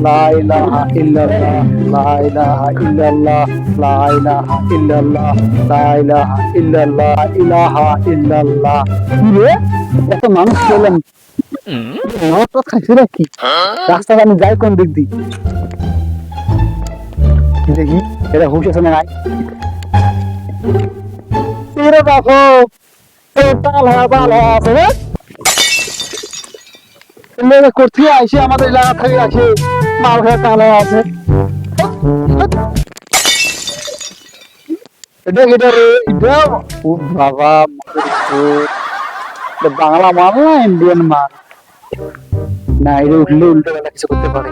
লা ইলাহা ইল্লাল্লাহ, লা ইলাহা ইল্লাল্লাহ, লা ইলাহা ইল্লাল্লাহ, লা ইলাহা ইল্লাল্লাহ, ইলাহা ইল্লাল্লাহ। কি রে, এত মানুষ পেলাম, মদ খাইছে নাকি? রাস্তাটা আমি যাই কোন দিক দিয়ে দেখি, এটা হুশ আছে না নাই? এরে দেখো, আছে রে, করতে আইসে আমাদের এলাকা থেকে আসে, মাল খেয়ে তাল আছে। এটা এটা রে, এটা ও বাবা, বাংলা মাল না ইন্ডিয়ান মাল? না, এটা উঠলে উল্টো বেলা কিছু করতে পারে।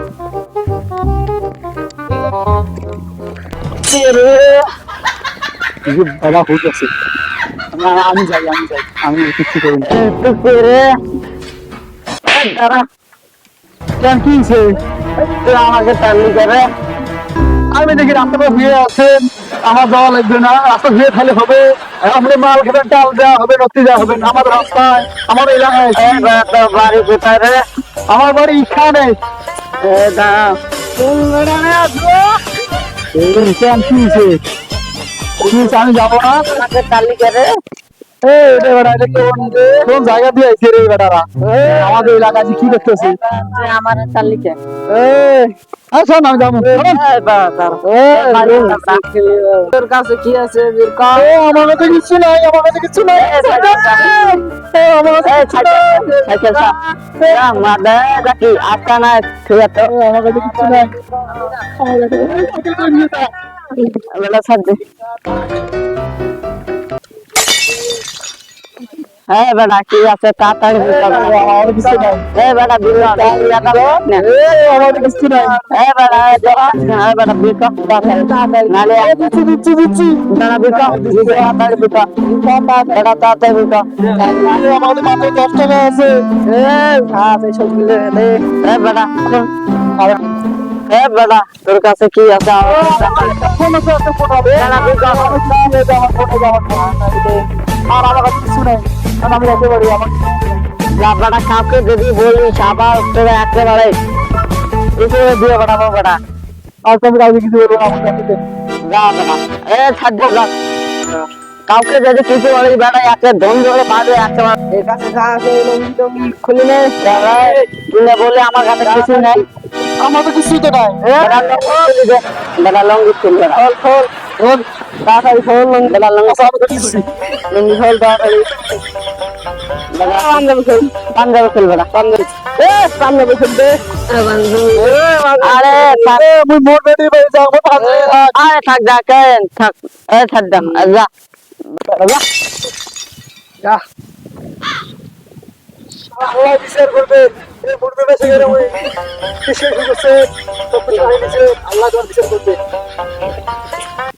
বাবা হুট আছে, আমি যাই, আমি কিছু করি না। আমাকে টানলি করে, আমি দেখি রাস্তাটা ধুয়ে আছেন, আমার যাওয়া লাগবে না, রাস্তা ধুয়ে ফেলে হবে, আমাদের মাল খেতে ডাল দেওয়া হবে, রক্তি দেওয়া হবে আমার রাস্তায়, আমার এলাকায়। বাড়ি কোথায় রে? আমার বাড়ি এখানে। আমি যাবো না, টানলি করে। কোন জায়গা দিয়ে আইছে রে বেটারা? আমাদের এলাকায় কি দেখতেছি? আমার তালিকা আচ্ছা, আমি যাবো। তোর কাছে কি আছে? আমার কাছে কিছু নাই, আমার কাছে কিছু নাই। আটকা নাই, ঠিক আছে, আমার কাছে কিছু নাই। হ্যাঁ বেটা, কি আছে তাড়াতাড়ি বেটা, তোর কাছে কি আছে? আর আমার কাছে কিছু নেই, আমি একেবারে আমার কাউকে যদি বলিস আবার তোরা একেবারে দিয়ে বেড়াবো বেটা। আর তুমি কাউকে কিছু বলবো আমার কাছে যা বেটা, কাউকে যদি কিছু বলিস বেটা, একে ধন ধরে বাঁধে একেবারে। এর কাছে যা আছে খুলে নে, তুলে বলে আমার কাছে কিছু নেই, আমার তো কিছুই তো নাই। বেটা লঙ্গি খুলবে না, খোল তাড়াতাড়ি, খোল বেটা লঙ্গি, লঙ্গি খোল তাড়াতাড়ি, পাঞ্জাবি খোল, পাঞ্জাবি খোল বেটা, পাঞ্জাবি পাঞ্জাবি খুলবে। আরে মুই মোট বেটি বাড়ি যাবো, আরে থাক যা, কেন থাক, থাক যা, যা যা, আল্লাহ বিচার করবে। এই মুর্দে বেশি করে ওই কিসে করছে, সব কিছু হয়ে গেছে, আল্লাহ বিচার করবে।